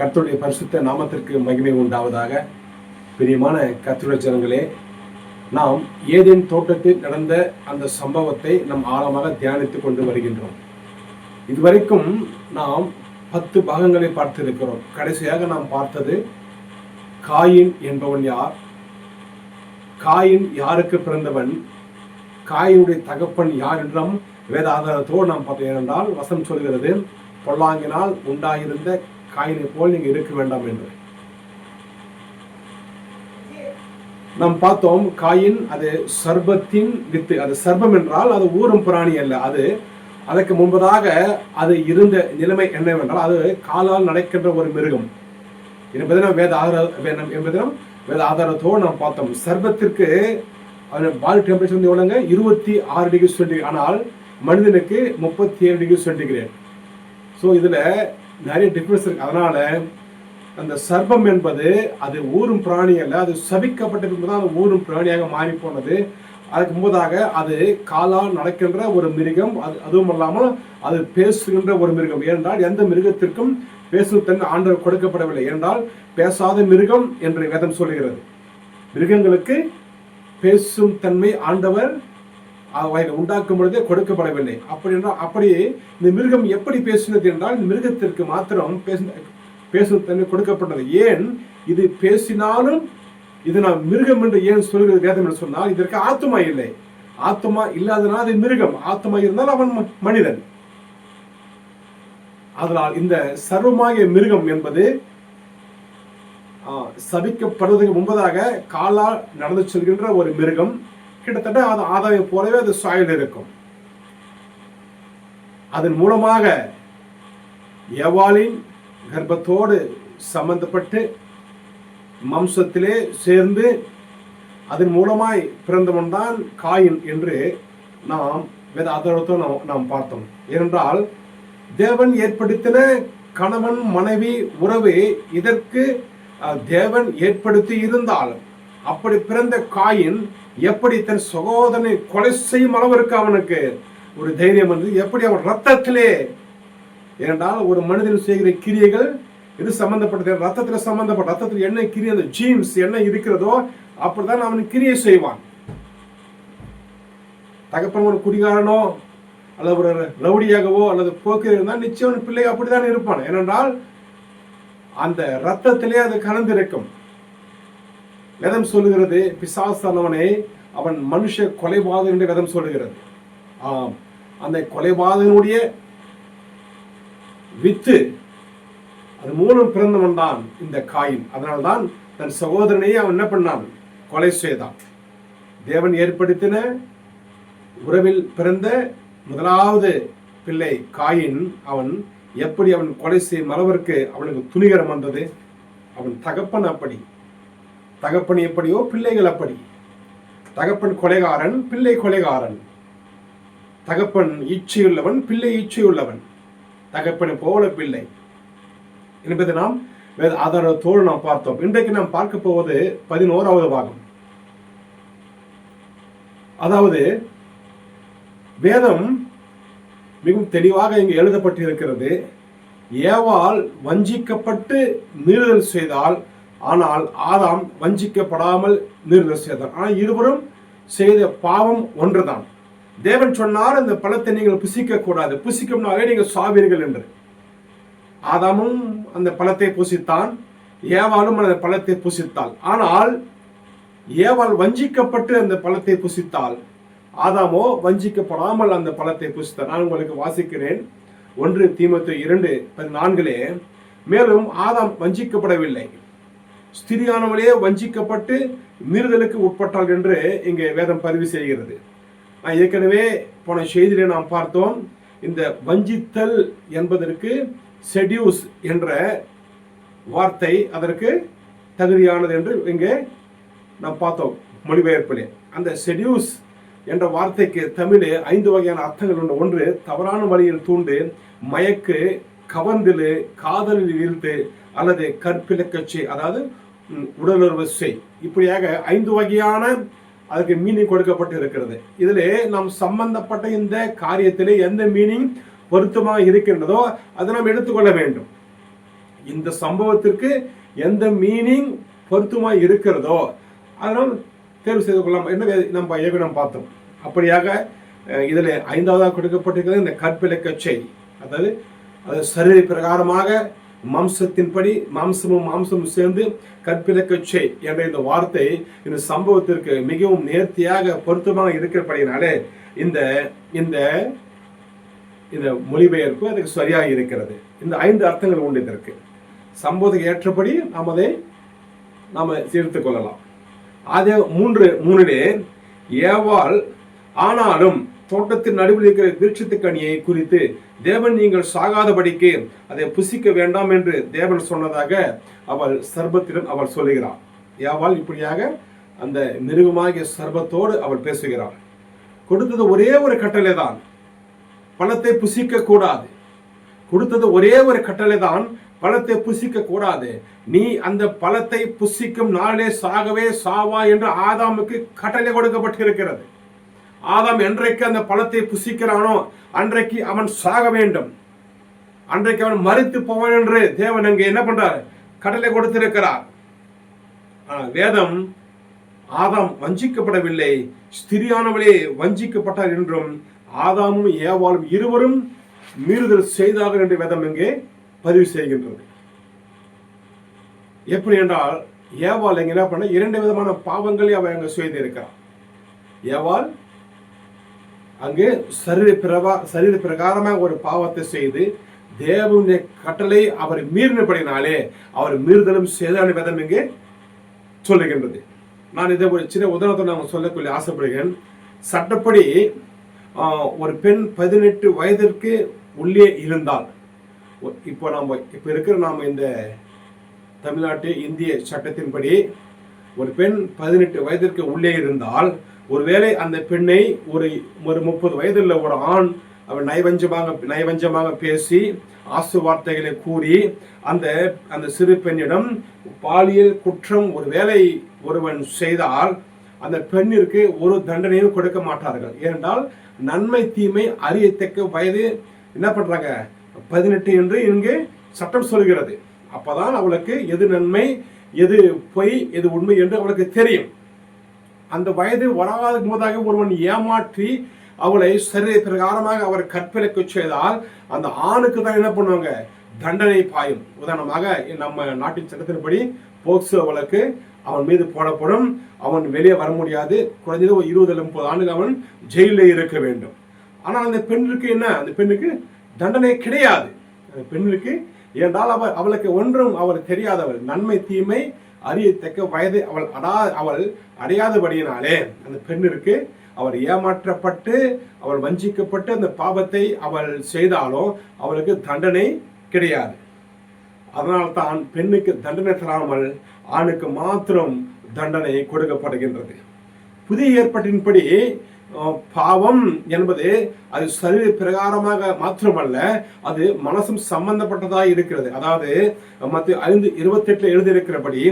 கர்த்தருடைய பரிசுத்த நாமத்திற்கு மகிமை உண்டாவதாக. பிரியமான கர்த்தருடைய ஜனங்களே, நாம் ஏதேன் தோட்டத்தில் நடந்த அந்த சம்பவத்தை நாம் ஆழமாக தியானித்துக் கொண்டு வருகின்றோம். இதுவரைக்கும் நாம் 10 பாகங்களை பார்த்திருக்கிறோம். கடைசியாக நாம் பார்த்தது காயின் என்பவன் யார், காயின் யாருக்கு பிறந்தவன், காயினுடைய தகப்பன் யார் என்றும் வேத ஆதாரத்தோடு நாம் பார்த்தோம். ஏனென்றால் வசனம் சொல்கிறது, பொல்லாங்கினால் உண்டாயிருந்த காயினை போல் நீங்க இருக்க வேண்டாம் என்று நாம் பார்த்தோம். காயின் அது சர்பத்தின் வித்து. அது சர்பம் என்றால் அது ஊரும் பிராணி அல்ல. அது அதற்கு முன்பதாக அது இருந்த நிலைமை என்னவென்றால் அது காலால் நடக்கின்ற ஒரு மிருகம் என்பதை வேத ஆதாரத்தோடு நாம் பார்த்தோம். சர்பத்திற்கு பாடி டெம்பரேச்சர் வந்து எவ்வளோங்க? 26 டிகிரி சென்டிகிரேட். ஆனால் மனிதனுக்கு 37 டிகிரி சென்டிகிரேட். ஸோ இதில் நிறைய டிஃபரன்ஸ் இருக்கு. அதனால அந்த சர்பம் என்பது அது ஊரும் பிராணி அல்ல. அது சபிக்கப்பட்டிருக்கும் தான் அது ஊரும் பிராணியாக மாறி போனது. அதுக்கு முன்பதாக அது காலால் நடக்கின்ற ஒரு மிருகம். அதுவும் இல்லாமல் அது பேசுகின்ற ஒரு மிருகம். ஏனென்றால் எந்த மிருகத்திற்கும் பேசும் தன்மை ஆண்டவர் கொடுக்கப்படவில்லை. ஏனென்றால் பேசாத மிருகம் என்று வேதம் சொல்லுகிறது. மிருகங்களுக்கு பேசும் தன்மை ஆண்டவர் உண்டாக்கும் பொழுதே கொடுக்கப்படவில்லை. அப்படி என்றால் அப்படியே இந்த மிருகம் எப்படி பேசினது என்றால் இந்த மிருகத்திற்கு மாத்திரம் பேசும் தன்மை கொடுக்கப்பட்டது. ஏன் இது பேசினாலும் இது நான் மிருகம் என்று ஏன் சொல்கிறது வேதம் என்று சொன்னால், இதற்கு ஆத்மா இல்லை. ஆத்மா இல்லாதனால் அது மிருகம், ஆத்மா இருந்தால் அவன் மனிதன். அதனால் இந்த சர்வமாகிய மிருகம் என்பது சபிக்கப்படுவதற்கு முன்பதாக காலால் நடந்து செல்கின்ற ஒரு மிருகம். கிட்டத்தட்ட அது ஆதாயம் போலவே அது சாயல் இருக்கும். அதன் மூலமாக ஏவாளின் கர்ப்பத்தோடு சம்பந்தப்பட்டு மாம்சத்திலே சேர்ந்து அதன் மூலமாய் பிறந்தவன் தான் காயின் என்று நாம் வேத ஆதாரத்தோடு நாம் பார்த்தோம். ஏனென்றால் தேவன் ஏற்படுத்தின கணவன் மனைவி உறவு இதற்கு தேவன் ஏற்படுத்தி இருந்தால் அப்படி பிறந்த காயின் எப்படி தன் சகோதரனை கொலை செய்யும் அளவிற்கு அவனுக்கு ஒரு தைரியம் வந்து, எப்படி அவன் ரத்தத்திலே, ஏனென்றால் ஒரு மனிதன் செய்கிற கிரியைகள் இது சம்பந்தப்பட்டது, ரத்தத்தில் சம்பந்தப்பட்ட, ரத்தத்தில் என்ன கிரியை, அந்த ஜீன்ஸ் என்ன இருக்கிறதோ அப்படிதான் அவன் கிரியை செய்வான். தகப்பன் ஒரு குடிகாரனோ அல்லது ஒரு ரவுடியாகவோ அல்லது போக்கு இருந்தால் நிச்சயம் பிள்ளை அப்படித்தான் இருப்பான். ஏனென்றால் அந்த ரத்தத்திலே அது கலந்திருக்கும். வேதம் சொல்லுகிறது, பிசாசானவனை அவன் மனுஷ கொலைபாதகன் என்று வேதம் சொல்லுகிறது. அந்த கொலைபாதகனுடைய வித்து அது மூலம் பிறந்தவன் தான் இந்த காயின். அதனால்தான் தன் சகோதரனையே அவன் என்ன பண்ணான்? கொலை செய்தான். தேவன் ஏற்படுத்தின உறவில் பிறந்த முதலாவது பிள்ளை காயின். அவன் எப்படி அவன் கொலை செய்யும் அளவிற்கு அவனுக்கு துணிகரம் வந்தது. அவன் தகப்பன் அப்படி, தகப்பன் எப்படியோ பிள்ளைகள் அப்படி. தகப்பன் கொலைகாரன், பிள்ளை கொலைகாரன். தகப்பன் இச்சையுள்ளவன், பிள்ளை இச்சையுள்ளவன். தகப்பனை போல பிள்ளை என்பதை நாம் வேத ஆதாரத்தோடு நாம் பார்த்தோம். இன்றைக்கு நாம் பார்க்க போவது 11வது பாகம். அதாவது வேதம் மிகவும் தெளிவாக இங்கு எழுதப்பட்டு இருக்கிறது. ஏவாள் வஞ்சிக்கப்பட்டு மீறுதல் செய்தால், ஆனால் ஆதாம் வஞ்சிக்கப்படாமல் மீறுதல் செய்தார். ஆனால் இருவரும் செய்த பாவம் ஒன்றுதான். தேவன் சொன்னார், இந்த பழத்தை நீங்கள் புசிக்க கூடாது, புசிக்கும்னாலே நீங்கள் சாவீர்கள் என்று. ஆதாமும் அந்த பழத்தை புசித்தான், ஏவாளும் அந்த பழத்தை புசித்தாள். ஆனால் ஏவாள் வஞ்சிக்கப்பட்டு அந்த பழத்தை புசித்தாள், ஆதாமோ வஞ்சிக்கப்படாமல் அந்த பழத்தை புசித்தார். நான் உங்களுக்கு வாசிக்கிறேன் 1 தீமோத்தேயு 2:14. மேலும் ஆதாம் வஞ்சிக்கப்படவில்லை, ஸ்திரியானவளே வஞ்சிக்கப்பட்டு மீறுதலுக்கு உட்பட்டாள் என்று இங்கே வேதம் பதிவு செய்கிறது. நான் ஏற்கனவே போன செய்தியிலே நாம் பார்த்தோம், இந்த வஞ்சித்தல் என்பதற்கு செடியூஸ் என்ற வார்த்தை அதற்கு தகுதியானது என்று இங்கே நாம் பார்த்தோம் மொழிபெயர்ப்பிலே. அந்த செடியூஸ் என்ற வார்த்தைக்கு தமிழே 5 வகையான அர்த்தங்கள் உண்டு. 1, தவறான வழியில் தூண்டு, மயக்கு, கவர்ந்திலு, காதலில் வீழ்த்து அல்லது கற்பிலக்கட்சி, அதாவது உடலுறவு செய். இப்படியாக 5 வகையான அதுக்கு மீனிங் கொடுக்கப்பட்டு இருக்கிறது. இதிலே நாம் சம்பந்தப்பட்ட இந்த காரியத்திலே எந்த மீனிங் பொருத்தமாக இருக்கின்றதோ அதை நாம் எடுத்துக்கொள்ள வேண்டும். இந்த சம்பவத்திற்கு எந்த மீனிங் பொருத்தமாய் இருக்கிறதோ அதனால் தேர்வு செய்து கொள்ளலாம் என்ன நம்ம ஏற்கனவே பார்த்தோம். அப்படியாக இதில் 5வதாக கொடுக்கப்பட்டிருக்கிறது இந்த கற்பிலக்கச்சை. அதாவது சரீர பிரகாரமாக மாம்சத்தின்படி மாம்சமும் சேர்ந்து கற்பிலக்கச்சை என்ற இந்த வார்த்தை இந்த சம்பவத்திற்கு மிகவும் நேர்த்தியாக பொருத்தமாக இருக்கிறபடினாலே இந்த இந்த இந்த மொழிபெயர்ப்பு அதுக்கு சரியாக இருக்கிறது. இந்த 5 அர்த்தங்கள் உண்டு இதற்கு. சம்பவத்துக்கு ஏற்றபடி நாம் சேர்த்துக் கொள்ளலாம். அதே 3 ஏவாள் ஆனாலும் தோட்டத்தின் நடுவில் இருக்கிற விருட்சத்துக்கனியை குறித்து தேவன் நீங்கள் சாகாதபடிக்கு அதை புசிக்க வேண்டாம் என்று தேவன் சொன்னதாக அவள் சர்பத்திடம் அவள் சொல்லுகிறாள். ஏவாள் இப்படியாக அந்த மிருகமாகிய சர்பத்தோடு அவள் பேசுகிறாள். கொடுத்தது ஒரே ஒரு கட்டளை தான், பழத்தை புசிக்க கூடாது. கொடுத்தது ஒரே ஒரு கட்டளை தான், பழத்தை புசிக்க கூடாது. நீ அந்த பழத்தை புசிக்கும் நாளே சாகவே சாவா என்று ஆதாமுக்கு கட்டளை கொடுக்கப்பட்டிருக்கிறது. ஆதாம் என்றைக்கு அந்த பழத்தை புசிக்கிறானோ அன்றைக்கு அவன் சாக வேண்டும், அன்றைக்கு அவன் மரித்து போவான் என்று தேவன் அங்கே என்ன பண்றார், கட்டளை கொடுத்திருக்கிறார். வேதம் ஆதாம் வஞ்சிக்கப்படவில்லை, ஸ்திரியானவளே வஞ்சிக்கப்பட்டார் என்றும் ஆதாமும் ஏவாளும் இருவரும் மீறுதல் செய்தார்கள் என்று வேதம் இங்கே பதிவு செய்கின்றது. எப்படி என்றால் ஏவாள் என்ன பண்ண 2 விதமான பாவங்களை அவள் அங்கு செய்திருக்கிறார். ஏவாள் அங்கு சரீர பிரகாரமாக ஒரு பாவத்தை செய்து தேவனுடைய கட்டளை அவர் மீறினபடினாலே அவர் மீறுதலும் செய்தான விதம் இங்கே சொல்லுகின்றது. நான் இதை ஒரு சின்ன உதாரணத்தை நான் சொல்லக்கூடிய ஆசைப்படுகிறேன். சட்டப்படி ஒரு பெண் 18 வயதிற்கு உள்ளே இருந்தால், இப்போ இருக்கிற நாம் இந்த தமிழ்நாட்டு இந்திய சட்டத்தின்படி ஒரு பெண் 18 வயதிற்கு உள்ளே இருந்தால், ஒருவேளை அந்த பெண்ணை ஒரு 30 வயதுள்ள ஒரு ஆண் அவன் நயவஞ்சமாக பேசி ஆசு வார்த்தைகளை கூறி அந்த சிறு பெண்ணிடம் பாலியல் குற்றம் ஒருவேளை ஒருவன் செய்தால் அந்த பெண்ணிற்கு ஒரு தண்டனையும் கொடுக்க மாட்டார்கள். ஏனென்றால் நன்மை தீமை அறியத்தக்க வயது என்ன பண்றாங்க 18 என்று இங்கே சட்டம் சொல்கிறது. அப்பதான் அவளுக்கு எது நன்மை எது பொய் எது உண்மை என்று அவளுக்கு தெரியும். அந்த வயது வராத போதாக ஒருவன் ஏமாற்றி அவளை சரீர பிரகாரமாக அவர் கற்பிலக்கு செய்தால் அந்த ஆணுக்கு தான் என்ன பண்ணுவாங்க, தண்டனை பாயும். உதாரணமாக நம்ம நாட்டின் சட்டத்தின்படி போக்சோ வழக்கு அவன் மீது போடப்படும். அவன் வெளியே வர முடியாது. குறைஞ்சது ஒரு 20-30 ஆண்டுகள் அவன் ஜெயிலில் இருக்க வேண்டும். ஆனால் அந்த பெண்ணுக்கு என்ன, அந்த பெண்ணுக்கு தண்டனை கிடையாது. அந்த பெண்ணுக்கு ஏனென்றால் அவளுக்கு ஒன்றும் அவள் தெரியாதவள், நன்மை தீமை அறியத்தக்க வயதை அவள் அடையாதபடியினாலே அந்த பெண்ணிற்கு அவர் ஏமாற்றப்பட்டு அவள் வஞ்சிக்கப்பட்டு அந்த பாவத்தை அவள் செய்தாலும் அவளுக்கு தண்டனை கிடையாது. அதனால்தான் பெண்ணுக்கு தண்டனை தராமல் ஆணுக்கு மாத்திரம் தண்டனை கொடுக்கப்படுகின்றது. புதிய ஏற்பாட்டின்படி பாவம் என்பது அது சரீர பிரகாரமாக மாத்திரமல்ல, அது மனசும் சம்பந்தப்பட்டதாக இருக்கிறது. அதாவது மத்திய 5:28 எழுதியிருக்கிறபடி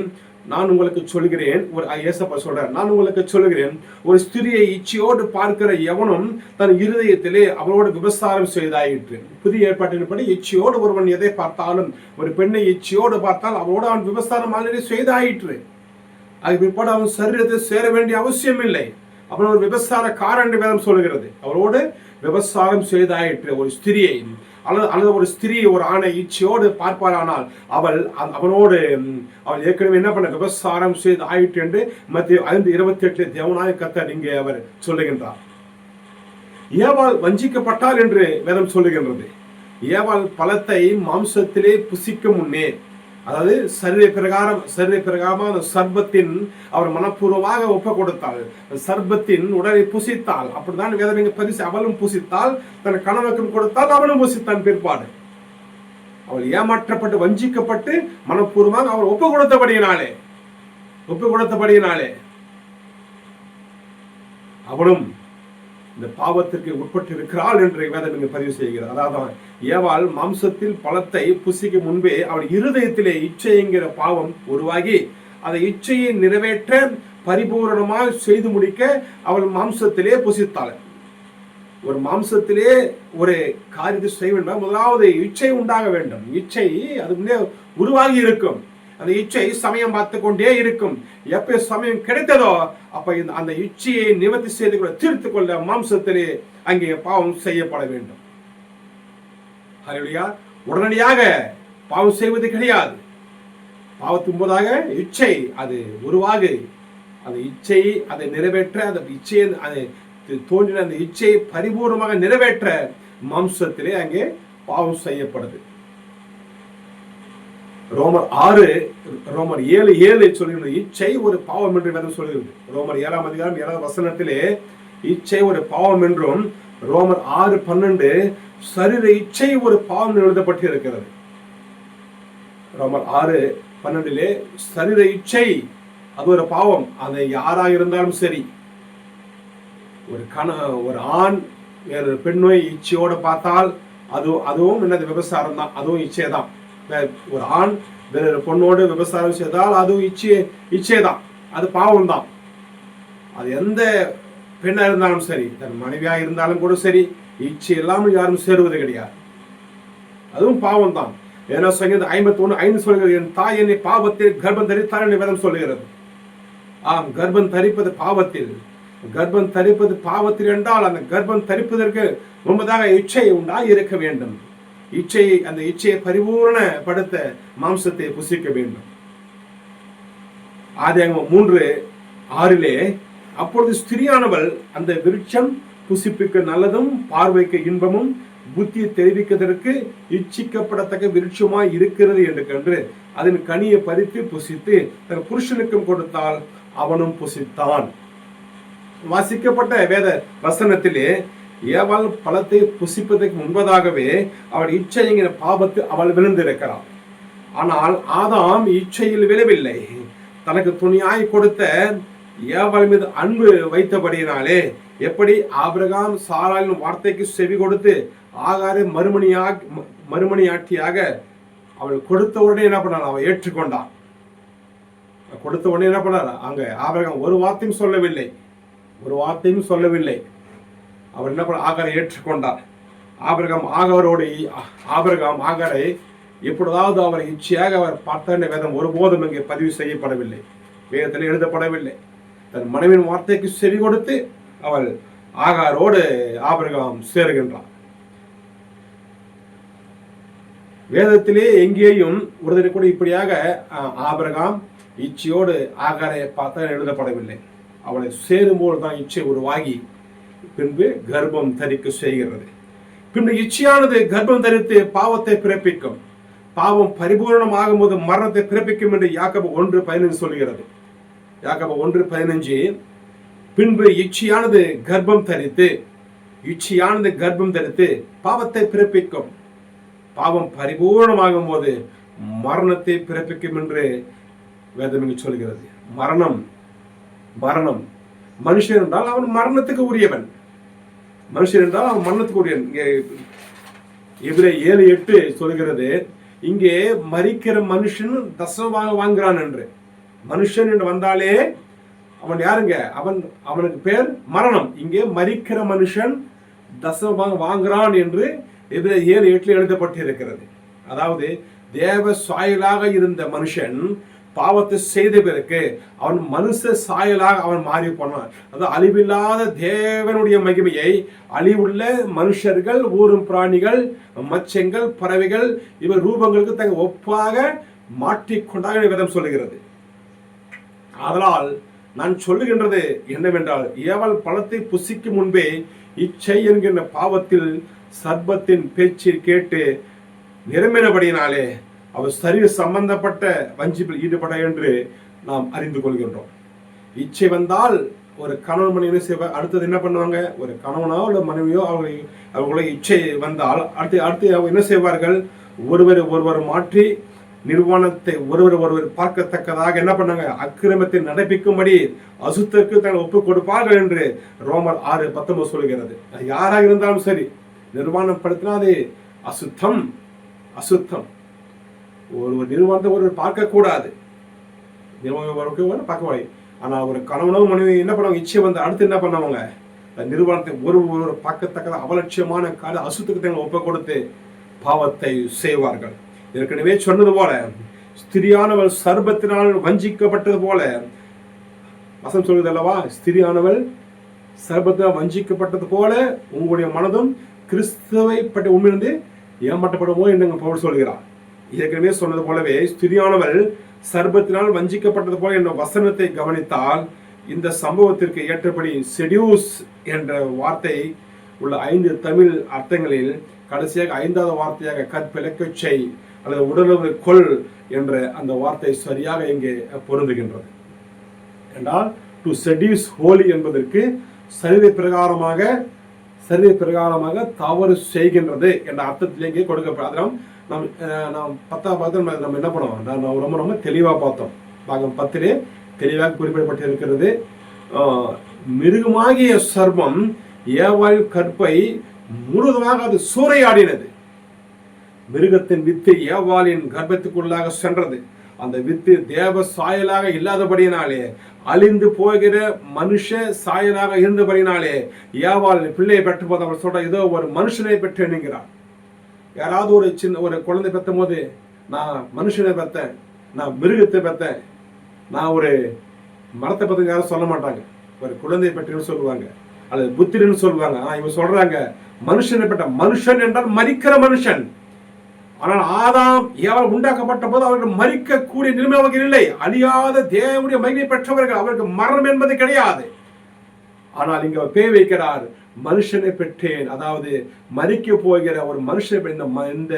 நான் உங்களுக்கு சொல்கிறேன், ஒரு ஏசப்பா சொல்றார், நான் உங்களுக்கு சொல்கிறேன், ஒரு ஸ்திரியை இச்சையோடு பார்க்கிற எவனும் தன் இருதயத்திலே அவரோடு விபசாரம் செய்தாயிற்று. புதிய ஏற்பாட்டின்படி இச்சையோடு ஒருவன் எதை பார்த்தாலும், ஒரு பெண்ணை இச்சையோடு பார்த்தால் அவரோடு அவன் விபசாரம் ஆல்ரெடி செய்தாயிற்று. அது பிற்பாடு அவன் சரீரத்தை சேர வேண்டிய அவசியம் இல்லை. அவன் ஒரு விபசாரக்காரன் என்று வேதம் சொல்கிறது. அவரோடு விபசாரம் செய்தாயிற்று. ஒரு ஸ்திரியை அல்லது ஒரு ஸ்திரீ ஒரு ஆணை இச்சையோடு பார்ப்பாரானால் அவள் ஏற்கனவே என்ன பண்ண விபசாரம் செய்து ஆயிற்று என்று மத்திய 5:28 தேவனாய கர்த்தர் இங்கே அவர் சொல்லுகின்றார். ஏவாள் வஞ்சிக்கப்பட்டாள் என்று வேதம் சொல்லுகின்றது. ஏவாள் பழத்தை மாம்சத்திலே புசிக்க முன்னே, அதாவது சரீர பிரகாரமாக சர்பத்தின் அவர் மனப்பூர்வமாக ஒப்ப கொடுத்தாள், சர்பத்தின் உடலை புசித்தாள். அப்படிதான் வேதம் இங்கே பதிவு. அவளும் புசித்தாள், தன் கணவனுக்கும் கொடுத்தாள், அவனும் புசித்தான். பிற்பாடு அவள் ஏமாற்றப்பட்டு வஞ்சிக்கப்பட்டு மனப்பூர்வமாக அவர் ஒப்பு கொடுத்தபடியினாலே அவளும் இந்த பாவத்திற்கு உட்பட்டு இருக்கிறாள் என்று வேதம் இங்கு பதிவு செய்கிறார். அதாவது ஏவாள் மாம்சத்தில் பழத்தை புசிக்க முன்பே அவள் இருதயத்திலே இச்சை என்கிற பாவம் உருவாகி அதை இச்சையை நிறைவேற்ற பரிபூரணமாக செய்து முடிக்க அவள் மாம்சத்திலே புசித்தாள். ஒரு மாம்சத்திலே ஒரு காரியத்தை செய்ய வேண்டும், முதலாவது இச்சை உண்டாக வேண்டும். இச்சை அது முன்னே உருவாகி இருக்கும். அந்த இச்சை சமயம் பார்த்து கொண்டே இருக்கும். எப்ப சமயம் கிடைத்ததோ அப்ப அந்த இச்சையை நிவர்த்தி செய்து கொள்ள, தீர்த்து கொள்ள மாம்சத்திலே அங்கே பாவம் செய்யப்பட வேண்டும். ஹல்லேலூயா. உடனடியாக பாவம் செய்வது கிடையாது. பாவத்தின் போதாக இச்சை அது உருவாகு, அந்த இச்சை அதை நிறைவேற்ற, அந்த இச்சையை அதை தோன்றின அந்த இச்சையை பரிபூர்ணமாக நிறைவேற்ற மாம்சத்திலே அங்கே பாவம் செய்யப்படுது. ரோமர் 7:7 சொல்கிறது இச்சை ஒரு பாவம் என்று வேதம் சொல்கிறது. ரோமர் 7ஆம் அதிகாரம் 7ஆம் வசனத்திலே இச்சை ஒரு பாவம் என்றும், ரோமர் 6:12 சரீர இச்சை ஒரு பாவம் எழுதப்பட்டு இருக்கிறது. ரோமர் 6:12 சரீர இச்சை அது ஒரு பாவம். அது யாராக இருந்தாலும் சரி, ஒரு ஆண் வேறு பெண்ணை இச்சையோடு பார்த்தால் அதுவும் என்னது விபசாரம் தான், அதுவும் இச்சை தான். ஒரு ஆண் வேறு பொண்ணோடு விபசாரம் செய்தால் அதுவும் இச்சை தான், அது பாவம் தான். அது எந்த பெண்ணா இருந்தாலும் சரி, தன் மனைவியா இருந்தாலும் கூட சரி, இச்சை இல்லாமல் யாரும் சேருவது கிடையாது, அதுவும் பாவம் தான். ஏன்னா சங்கீதம் 51:5 சொல்கிறது, என் தாய் என்னை பாவத்தில் கர்ப்பம் தரித்தாள் என்று வேதம் சொல்லுகிறது. ஆம், கர்ப்பம் தரிப்பது பாவத்தில். கர்ப்பம் தரிப்பது பாவத்தில் என்றால் அந்த கர்ப்பம் தரிப்பதற்கு முன்பதாக இச்சை உண்டாக இருக்க வேண்டும். அந்த இச்சையை பரிபூர்ணப்படுத்த மாம்சத்தை புசிக்க வேண்டும். ஆதியாகமம் 3:6 அப்பொழுது ஸ்திரியானவள் அந்த விருட்சம் புசிப்புக்கு நல்லதும் பார்வைக்கு இன்பமும் புத்தியை தெரிவிப்பதற்கு இச்சிக்கப்படத்தக்க விருட்சமாய் இருக்கிறது என்று கண்டு அதன் கனியை பறித்து புசித்து தன் புருஷனுக்கும் கொடுத்தால் அவனும் புசித்தான். வாசிக்கப்பட்ட வேத வசனத்திலே ஏவாள் பழத்தை புசிப்பதற்கு முன்பதாகவே அவள் இச்சைங்கிற பாவத்து அவள் விழுந்திருக்கிறாள். ஆனால் ஆதாம் இச்சையில் விழவில்லை. தனக்கு துணியாய் கொடுத்த ஏவாள் மீது அன்பு வைத்தபடியினாலே, எப்படி ஆபிரகாம் சாராளின் வார்த்தைக்கு செவி கொடுத்து ஆகாரை மறுமணியாட்டியாக அவள் கொடுத்த உடனே என்ன பண்ணாள், அவள் ஏற்றுக்கொண்டாள். கொடுத்த உடனே என்ன பண்ணார், அங்க ஆபிரகாம் ஒரு வார்த்தையும் சொல்லவில்லை. அவர் என்ன பண்ண, ஆகாரை ஏற்றுக்கொண்டார். ஆபிரகாம் ஆகாரை எப்பொழுதாவது அவரை இச்சையாக அவர் பார்த்த வேதம் ஒருபோதும் இங்கே பதிவு செய்யப்படவில்லை, வேதத்தில் எழுதப்படவில்லை. தன் மனைவியின் வார்த்தைக்கு செவி கொடுத்து அவள் ஆகாரோடு ஆபிரகாம் சேருகின்றார். வேதத்திலே எங்கேயும் ஒருத்தர் கூட இப்படியாக ஆபிரகாம் இச்சையோடு ஆகாரை பார்த்த எழுதப்படவில்லை. அவளை சேரும்போது தான் இச்சை உருவாகி பின்பு கர்ப்பம் தரிக்க செய்கிறது. பின்பு இச்சையானது கர்ப்பம் தரித்து பாவத்தை பிறப்பிக்கும். பாவம் பரிபூர்ணமாகும் போது மரணத்தை பிறப்பிக்கும் என்று யாக்கோபு 1:15 சொல்கிறது. யாக்கோபு 1:15 பின்பு இச்சையானது கர்ப்பம் தரித்து பாவத்தை பிறப்பிக்கும். பாவம் பரிபூர்ணமாகும் போது மரணத்தை பிறப்பிக்கும் என்று வேதம் இங்கு சொல்கிறது. மரணம் மனுஷன் என்றால் அவன் மரணத்துக்கு உரியவன். எபிரேயர் 7:8 சொல்கிறது, இங்கே மரிக்கிற மனுஷன் தசமமாக வாங்குறான் என்று. மனுஷன் என்று வந்தாலே அவன் யாருங்க, அவனுக்கு பேர் மரணம். இங்கே மரிக்கிற மனுஷன் தசமமாக வாங்குறான் என்று எபிரேயர் 7:8 எழுதப்பட்டு இருக்கிறது. அதாவது தேவ சாயலாக இருந்த மனுஷன் பாவத்தை செய்த பிறகு அவன் மனுஷ சாயலாக அவன் மாறி போனான். அது அழிவில்லாத தேவனுடைய மகிமையை அழிவுள்ள மனுஷர்கள், ஊரும் பிராணிகள், மச்சங்கள், பறவைகள் இவர் ரூபங்களுக்கு தங்க ஒப்பாக மாற்றிக்கொண்டாக வேதம் சொல்லுகிறது. அதனால் நான் சொல்லுகின்றது என்னவென்றால், ஏவல் பழத்தை புசிக்கும் முன்பே இச்சை என்கின்ற பாவத்தில் சர்ப்பத்தின் பேச்சை கேட்டு நிரம்பினபடியினாலே அவர் சரீர சம்பந்தப்பட்ட வஞ்சிப்பில் ஈடுபட என்று நாம் அறிந்து கொள்கின்றோம். இச்சை வந்தால் ஒரு கணவன் மனைவி செய்வார். அடுத்தது என்ன பண்ணுவாங்க, ஒரு கணவனோ அல்ல மனைவியோ அவர்களை இச்சை வந்தால் அடுத்து அவங்க என்ன செய்வார்கள், ஒருவர் மாற்றி நிர்வாணத்தை ஒருவர் பார்க்கத்தக்கதாக என்ன பண்ணாங்க, அக்கிரமத்தை நடப்பிக்கும்படி அசுத்தருக்கு தங்களை ஒப்புக் கொடுப்பார்கள் என்று ரோமர் 6:19 சொல்கிறது. யாராக இருந்தாலும் சரி, நிர்வாணம் படுத்தினா அது அசுத்தம். ஒரு நிர்வாணத்தை ஒருவர் பார்க்க கூடாது, பார்க்க கூடாது. ஆனா ஒரு கணவனோ மனைவி என்ன பண்ணுவாங்க, இச்சை வந்து அடுத்து என்ன பண்ணுவாங்க, நிறுவனத்தை ஒரு பார்க்கத்தக்க அவலட்சியமான கால அசுத்தத்தை ஒப்பு கொடுத்து பாவத்தை செய்வார்கள். ஏற்கனவே சொன்னது போல ஸ்திரியானவள் சர்பத்தினால் வஞ்சிக்கப்பட்டது போல வசனம் சொல்வது அல்லவா, ஸ்திரியானவள் சர்பத்தினால் வஞ்சிக்கப்பட்டது போல உங்களுடைய மனதும் கிறிஸ்துவை பற்றி உண்மையிலிருந்து ஏமாற்றப்படுமோ என்று பவுல் சொல்கிறார். ஏற்கனவே சொன்னது போலவே ஸ்திரியானவள் சர்பத்தினால் வஞ்சிக்கப்பட்டது போல என்ற வசனத்தை கவனித்தால் இந்த சம்பவத்திற்கு ஏற்றபடி செடியூஸ் என்ற வார்த்தை உள்ள 5 தமிழ் அர்த்தங்களில் கடைசியாக 5வது வார்த்தையாக கற்பிழக்கச் செய் அல்லது உடலுறவு கொள் என்ற அந்த வார்த்தை சரியாக இங்கே பொருந்துகின்றது. என்றால் டு செடியூஸ் ஹோலி என்பதற்கு சரீர பிரகாரமாக தவறு செய்கின்றது என்ற அர்த்தத்திலே இங்கே கொடுக்கப்படும். நாம் 10வது நம்ம என்ன பண்ணுவோம், நான் ரொம்ப தெளிவாக பார்த்தோம். பாகம் 10 தெளிவாக குறிப்பிடப்பட்டிருக்கிறது. மிருகமாகிய சர்ப்பம் ஏவாள் கற்பை முழுவதுமாக அது சூறையாடினது. மிருகத்தின் வித்து ஏவாளின் கர்ப்பத்துக்குள்ளாக சென்றது. அந்த வித்து தேவ சாயலாக இல்லாதபடியினாலே, அழிந்து போகிற மனுஷ சாயலாக இருந்தபடினாலே ஏவாள் பிள்ளையை பெற்று போது அவர் சொல்ற ஏதோ ஒரு மனுஷனை பெற்று எண்ணுகிறார். யாராவது ஒரு குழந்தை பெற்ற போது நான் மனுஷனை பெற்றேன், நான் மிருகத்தை பெற்றேன், நான் ஒரு மரத்தை பற்றி யாரும் சொல்ல மாட்டாங்க. ஒரு குழந்தை பற்றின்னு சொல்லுவாங்க அல்லது புத்திரன்னு சொல்லுவாங்க. இவங்க சொல்றாங்க மனுஷனை பெற்ற. மனுஷன் என்றால் மரிக்கிற மனுஷன். ஆனால் ஆதாம் ஏவாள் உண்டாக்கப்பட்ட போது அவர்கள் மரிக்கக்கூடிய நிலைமை அவர்கள் இல்லை. அழியாத தேவனுடைய மகிமை பெற்றவர்கள். அவருக்கு மரணம் என்பது கிடையாது. ஆனால் இங்க பேய் வைக்கிறார், மனுஷனை பெற்றேன். அதாவது மரிக்க போகிற ஒரு மனுஷனை. இந்த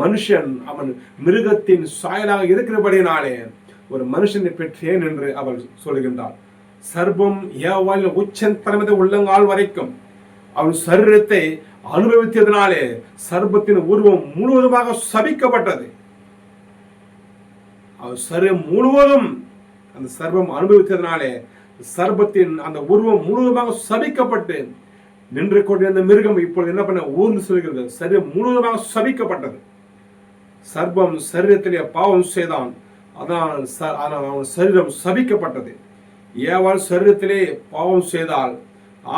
மனுஷன் அவன் மிருகத்தின் சாயலாக இருக்கிறபடினாலே ஒரு மனுஷனை பெற்றேன் என்று அவள் சொல்லுகின்றார். சர்ப்பம் ஏவாளின் உச்சந்தரமத உள்ளங்கால் வரைக்கும் அவன் சரீரத்தை அனுபவித்ததினாலே சர்ப்பத்தின் உருவம் முழுவதுமாக சபிக்கப்பட்டது. அவர் சரீரம் முழுவதும் அந்த சர்ப்பம் அனுபவித்ததினாலே சர்ப்பத்தின் அந்த உருவம் முழுவதுமாக சபிக்கப்பட்டு நின்று கொண்டிருந்த மிருகம் இப்பொழுது என்ன பண்ண ஊர்ந்து சொல்கிறது, சரீரம் முழுவதுமாக சபிக்கப்பட்டது. சர்ப்பம் சரீரத்திலே பாவம் செய்தான், அதனால் அவன் சரீரம் சபிக்கப்பட்டது. ஏவாள் சரீரத்திலே பாவம் செய்தால்,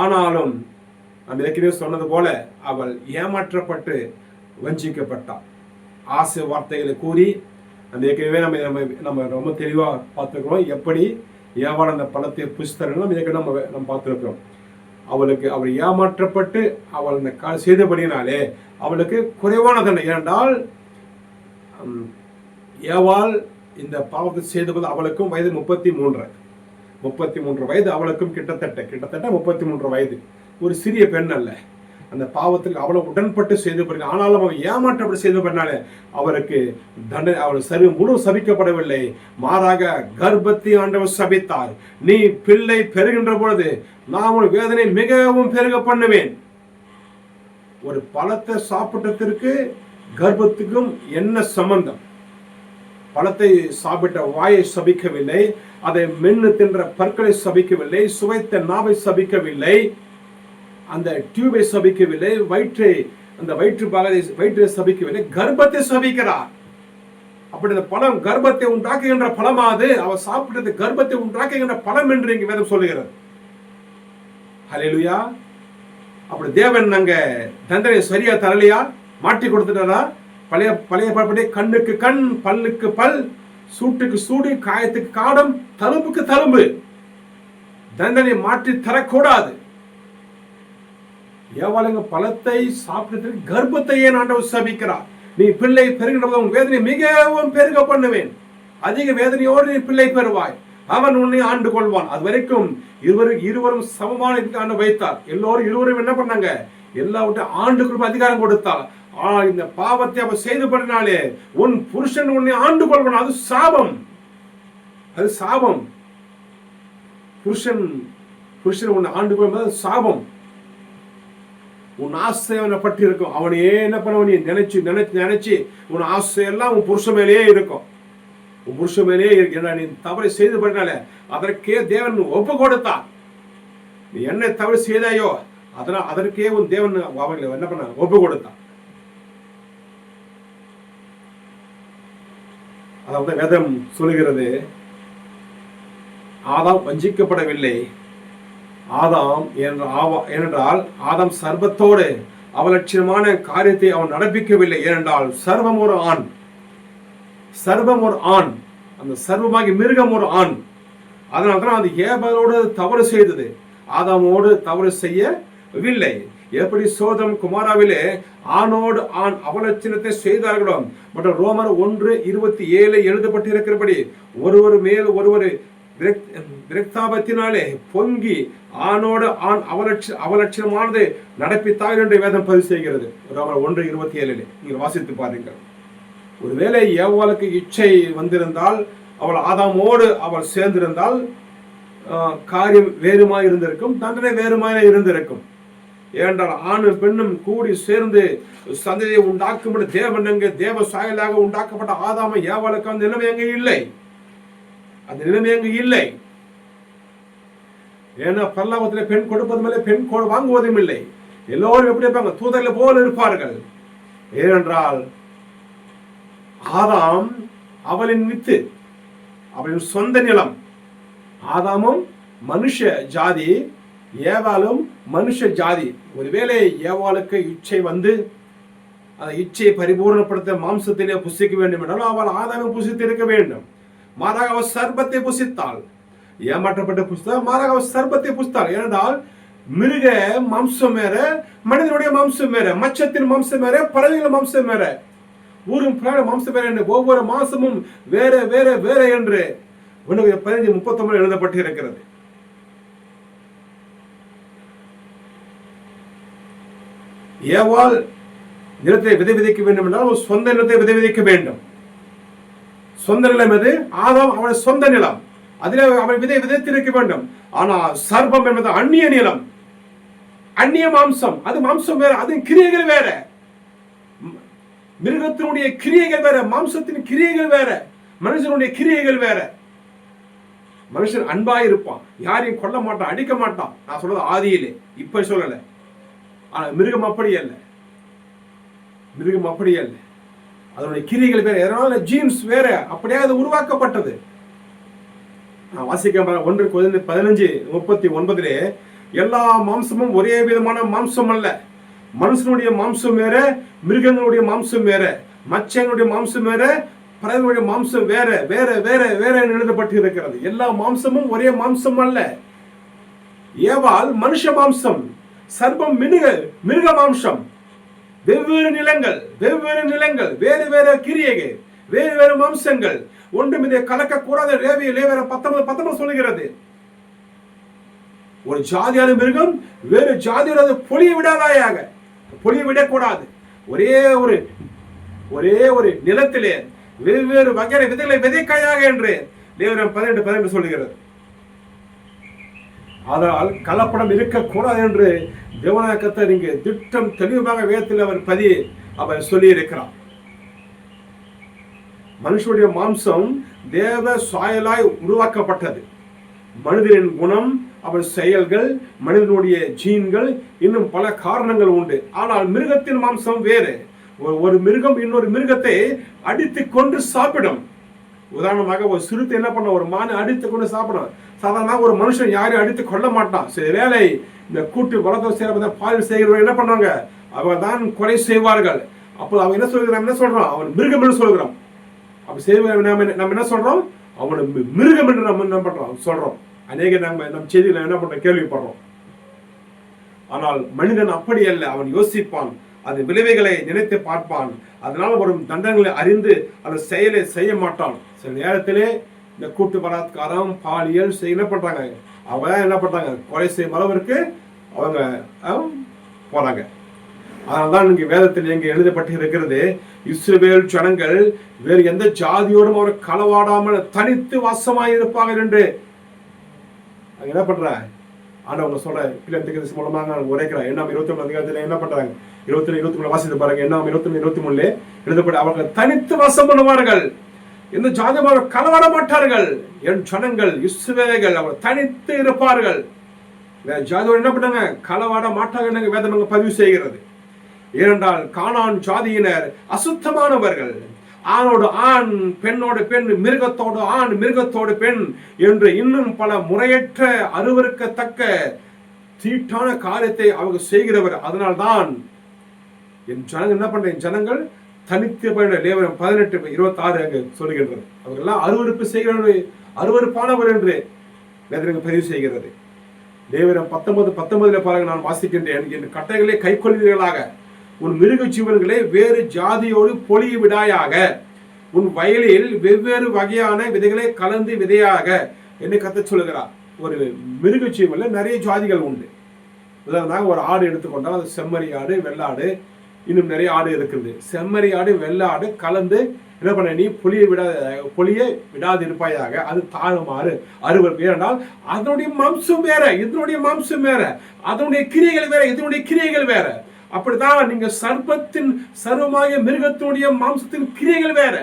ஆனாலும் நம்ம ஏற்கனவே சொன்னது போல அவள் ஏமாற்றப்பட்டு வஞ்சிக்கப்பட்டாள். ஆசை வார்த்தைகளை கூறி அந்த ஏற்கனவே நம்ம ரொம்ப தெளிவாக பார்த்துருக்கிறோம். எப்படி ஏவாள் அந்த பழத்தை புசித்தரணும் நம்ம பார்த்துருக்கிறோம். அவள் ஏமாற்றப்பட்டு அவள் இந்த செய்தபடினாலே அவளுக்கு குறைவான தண்டனை. ஏனென்றால் ஏவாள் இந்த பாவத்தை செய்தபோது அவளுக்கும் வயது 33 வயது. அவளுக்கும் கிட்டத்தட்ட 33 வயது. ஒரு சிறிய பெண் அல்ல. அந்த பாவத்துக்கு அவளை உடன்பட்டு செய்து பண்ண, ஆனாலும் அவள் ஏமாற்றப்பட்டு செய்து பண்ணாலே அவருக்கு தண்டனை. அவள் முழு சபிக்கப்படவில்லை, மாறாக கர்ப்பத்தை ஆண்டவர் சபித்தார். நீ பிள்ளை பெறுகின்ற பொழுது நான் உன் வேதனை மிகவும் பெருக பண்ணுவேன். ஒரு பழத்தை சாப்பிட்டதற்கு கர்ப்பத்துக்கும் என்ன சம்பந்தம்? பழத்தை சாப்பிட்ட வாயை சபிக்கவில்லை, அதை மென்னு தின்ற பற்களை சபிக்கவில்லை, சுவைத்த நாவை சபிக்கவில்லை, அந்த டியூபை சபிக்கவில்லை, வயிற்றை சபிக்கவில்லை, கர்ப்பத்தை சபிக்கிறார். அப்படி அந்த பழம் கர்ப்பத்தை உண்டாக்குகின்ற பழமாது, அவர் சாப்பிட்டது கர்ப்பத்தை உண்டாக்குகின்ற பழம் என்று இங்கு வேதம் சொல்லுகிறது. ஹல்லேலூயா. அப்படி தேவன் அங்க தண்டனை சரியா தரலையா, மாற்றி கொடுத்துட்டாரா? பழைய பழப்படி கண்ணுக்கு கண், பல்லுக்கு பல், சூட்டுக்கு சூடு, காயத்துக்கு காடம், தழும்புக்கு தழும்பு. தண்டனை மாற்றி தரக்கூடாது. ஏவாளுங்க பழத்தை சாப்பிட்டதற்கு கர்ப்பத்தையே ஆண்டவர் சபிக்கிறார். நீ பிள்ளை பெறுகின்ற உன் வேதனை மிகவும் பெருக பண்ணுவேன். அதிக வேதனையோடு நீ பிள்ளை பெறுவாய். அவன் உன்னை ஆண்டு கொள்வான். அது வரைக்கும் இருவரும் சமமான ஆண்டு வைத்தார். இருவரும் என்ன பண்ணாங்க? எல்லாவற்றையும் ஆண்டுக்கு அதிகாரம் கொடுத்தார். இந்த பாவத்தை அவர் செய்து பண்ணினாலே உன் புருஷன் உன்னை ஆண்டு கொள்வான். அது சாபம். புருஷன் உன்னை ஆண்டு கொள்வது சாபம். உன் ஆசை அவனை பற்றி இருக்கும். அவனையே என்ன பண்ண நீ நினைச்சு உன் ஆசையெல்லாம் உன் புருஷ மேலேயே இருக்கும். உன் புருஷ மேலேயே இருக்கு. நீ தவறை செய்து பண்ணினாலே அதற்கே தேவன் ஒப்பு கொடுத்தான். நீ என்ன தவறு செய்தாயோ அதற்கே உன் தேவன் அவங்களை என்ன பண்ண ஒப்பு கொடுத்தான். அதாவது வேதம் சொல்லுகிறது, ஆதாம் வஞ்சிக்கப்படவில்லை, ஆதாம் ஏனென்றால் ஆதாம் சர்வத்தோடு அவலட்சணமான காரியத்தை அவன் நடப்பிக்கவில்லை. ஏனென்றால் சர்வம் ஒரு ஆண், சர்வம் ஒரு ஆண், அந்த சர்வமாகி மிருகம் ஒரு ஆண். அதனால்தான் அது ஏபலோடு தவறு செய்தது, ஆதாமோடு தவறு செய்யவில்லை. எப்படி சோதம் குமாராவிலே ஆணோடு ஆண் அவலட்சணத்தை செய்தார்களோ, மற்றும் ரோமர் 1:27 எழுதப்பட்டிருக்கிறபடி ஒருவர் மேல் ஒருவர் விரக்தாபத்தினாலே பொங்கி ஆணோடு ஆண் அவலட்சணமானது நடப்பித்தார்கள் என்று வேதம் பதிவு செய்கிறது. ரோமர் 1:27 நீங்கள் வாசித்து பாருங்கள். ஒருவேளை ஏவாளுக்கு இச்சை வந்திருந்தால், அவள் ஆதாமோடு அவள் சேர்ந்திருந்தால் காரியம் வேறுமாய் இருந்திருக்கும், தண்டனை வேறுமாய் இருந்திருக்கும். ஏனென்றால் ஆணும் பெண்ணும் கூடி சேர்ந்து சந்ததியை உண்டாக்கும் தேவன் எங்கே தேவ சாயலாக உண்டாக்கப்பட்ட ஆதாம ஏவாளுக்கு அந்த நிலைமை எங்கே இல்லை, அந்த நிலைமை எங்கே இல்லை. ஏன்னா பரலோகத்தில் பெண் கொடுப்பதும் இல்லை, பெண் வாங்குவதும் இல்லை. எல்லோரும் எப்படி இருப்பாங்க? தூதர்களை போல இருப்பார்கள். ஏனென்றால் ஆதாம் அவளின் வித்து, அவளின் சொந்த நிலம். ஆதாமும் மனுஷ ஜாதி, ஏவாளும் மனுஷ ஜாதி. ஒருவேளை ஏவாளுக்கு இச்சை வந்து அந்த இச்சையை பரிபூர்ணப்படுத்த மாம்சத்திலே புசிக்க வேண்டும் என்றால் அவள் ஆதாமை புசித்து இருக்க வேண்டும். மாறாக அவள் சர்பத்தை புசித்தாள். ஏமாற்றப்பட்ட புசித்தால் மாறாக அவள் சர்பத்தை புசித்தாள். ஏனென்றால் மிருக மாம்சம் வேற, மனிதனுடைய மாம்சம் வேற, மச்சத்தின் மாம்சம் வேற, பறவைகள் மாம்சம் வேற, ஊரும் பிராண மாம்சம் வேற என்று ஒவ்வொரு மாசமும் வேற வேற வேற என்று 15:39 எழுதப்பட்டு இருக்கிறது. ஏவாள் நிலத்தை விதைக்க வேண்டும் என்றால் சொந்த நிலத்தை விதைக்க வேண்டும். சொந்த நிலம் எது? ஆதாம் அவனுடைய சொந்த நிலம், அதிலே அவன் விதைத்திருக்க வேண்டும். ஆனால் சர்பம் என்பது அந்நிய நிலம், அந்நிய மாம்சம். அது மாம்சம் வேற, அது கிரியைகள் வேற. மிருகத்தினுடைய கிரியைகள் வேற, மாம்சத்தின் கிரியைகள் வேற, மனுஷனுடைய கிரியைகள் வேற. மனுஷன் அன்பாய் இருப்பான், யாரையும் கொல்ல மாட்டான், அடிக்க மாட்டான். நான் சொல்றது ஆதியிலே, இப்ப சொல்லல. ஆனா மிருகம் அப்படி அல்ல, மிருகம் அப்படி அல்ல. அதனுடைய கிரியைகள் வேற, எதனால ஜீன்ஸ் வேற, அப்படியே அது உருவாக்கப்பட்டது. நான் வாசிக்க 1:15-39 எல்லா மாம்சமும் ஒரே விதமான மாம்சம் அல்ல. மனுஷனுடைய மாம்சம் வேற, மிருகங்களுடைய மாம்சம் வேற, மச்சங்களுடைய மாம்சம் வேற, பறவைகளுடைய மாம்சம் வேற வேற வேற வேற எழுதப்பட்டு இருக்கிறது. எல்லா மாம்சமும் ஒரே மாம்சம் அல்ல. ஏவாள் மனுஷ மாம்சம், சர்பம் மிருக மாம்சம். வெவ்வேறு நிலங்கள், வெவ்வேறு நிலங்கள், வேறு வேறு கிரியைகள், வேறு வேறு மாம்சங்கள். ஒன்றும் இதை கலக்க கூடாது. லேவியர் 19 சொல்லுகிறது. ஒரு ஜாதியான மிருகம் வேறு ஜாதியோட பொழிய விடாதாயாக, பொழிய விடக்கூடாது. ஒரே ஒரு நிலத்திலே வெவ்வேறு வகை விதைகளை விதைக்காயாக என்று லேவியர் 12:12 சொல்லுகிறது. அதனால் கலப்படம் இருக்கக்கூடாது என்று தேவனாகிய கர்த்தர் இங்கே திட்டம் தெளிவாக வேதத்தில் அவர் சொல்லி இருக்கிறார். மனுஷனுடைய மாம்சம் தேவ சாயலாய் உருவாக்கப்பட்டது. மனிதனின் குணம், அவன் செயல்கள், மனிதனுடைய ஜீன்கள், இன்னும் பல காரணங்கள் உண்டு. ஆனால் மிருகத்தின் மாம்சம் வேறு. ஒரு மிருகம் இன்னொரு மிருகத்தை அடித்து கொண்டு சாப்பிடும். உதாரணமாக ஒரு சிறுத்தை என்ன பண்ண, ஒரு மானை அடித்து கொண்டு சாப்பிடும். சாதாரணமாக ஒரு மனுஷன் யாரையும் அடித்து கொள்ள மாட்டான். சரி, வேலை இந்த கூட்டு வளர்த்த சேர பால் செய்கிறவங்க என்ன பண்ணுவாங்க, அவங்க தான் கொலை செய்வார்கள். அப்போ அவங்க என்ன சொல்றோம், அவன் மிருகம் என்று சொல்கிறோம். அப்படி செய்வாங்க. நம்ம என்ன சொல்றோம், அவனை மிருகம் என்று நம்ம என்ன பண்றோம் சொல்றோம். அநேக நம்ம செய்திகளை என்ன பண்றோம், கேள்விப்படுறோம். ஆனால் மனிதன் அப்படி அல்ல. அவன் யோசிப்பான், அது விளைவுகளை நினைத்து பார்ப்பான். அதனால வரும் தண்டனைகளை அறிந்து அந்த செயலை செய்ய மாட்டான். சில நேரத்திலே இந்த கூட்டு பலாத்காரம், பாலியல் என்ன பண்றாங்க, அவங்க என்ன பண்றாங்க, கொலை செய்யும் அளவிற்கு அவங்க போறாங்க. அதனால்தான் இங்கே வேதத்தில் எங்கே எழுதப்பட்டு இருக்கிறது, இஸ்ரவேல் ஜனங்கள் வேறு எந்த ஜாதியோடும் அவர் களவாடாமல் தனித்து வாசமாய் இருப்பார்கள் என்று என்ன பண்ற ஆண்டவங்க சொல்ற பிள்ளைக்கு மூலமாக உரைக்கிறார். எண்ணாம் 21 அதிகாரத்தில் என்ன பண்றாங்க, 23 வாசித்து பாருங்க. எண்ணாம் 23 எழுதப்பட்ட அவர்கள் தனித்து வாசம் பண்ணுவார்கள், எந்த ஜாதியும் களவாட மாட்டார்கள். என் ஜனங்கள் இஸ்ரவேலர்கள் அவர் தனித்து இருப்பார்கள். ஜாதியோடு என்ன பண்ணாங்க, களவாட மாட்டாங்க. வேதம் பதிவு செய்கிறது. ஏனென்றால் கானான் ஜாதியினர் அசுத்தமானவர்கள். ஆணோடு ஆண், பெண்ணோடு பெண், மிருகத்தோடு ஆண், மிருகத்தோடு பெண் என்று இன்னும் பல முறையற்ற அருவருக்கத்தக்க தீட்டான காரியத்தை அவங்க செய்கிறவர். அதனால்தான் என் ஜனங்கள் என்ன பண்ற, என் ஜனங்கள் தனித்து லேவியராகமம் 18:26 அங்கு சொல்லுகின்றது. அவர்களெல்லாம் அருவருப்பு செய்கிறவர்கள், அருவருப்பானவர் என்று வேதம் பதிவு செய்கிறது. லேவியராகமம் 19:19 பாருங்க, நான் வாசிக்கின்றேன். என் கட்டளைகளை கைக்கொள்வீர்களாக, உன் மிருக ஜீவன்களை வேறு ஜாதியோடு பொழிய விடாயாக, உன் வயலில் வெவ்வேறு வகையான விதைகளை கலந்து விதையாக என்று கர்த்தர் சொல்லுகிறார். ஒரு மிருக ஜீவன்ல நிறைய ஜாதிகள் உண்டு. உதாரணமாக ஒரு ஆடு எடுத்துக்கொண்டால் அது செம்மறி ஆடு, வெள்ளாடு, இன்னும் நிறைய ஆடு இருக்குது. செம்மறி ஆடு வெள்ளாடு கலந்து என்ன பண்ண, நீ பொழிய விடாது இருப்பாயாக. அது தாறுமாறு அருவருப்பு. ஏனென்றால் அதனுடைய மாம்சம் வேற, இதனுடைய மாம்சம் வேற, அதனுடைய கிரியைகள் வேற, இதனுடைய கிரியைகள் வேற. அப்படித்தான் நீங்க சர்ப்பத்தின் சர்வமாக மிருகத்தினுடைய மாம்சத்தின் கிரியைகள் வேற,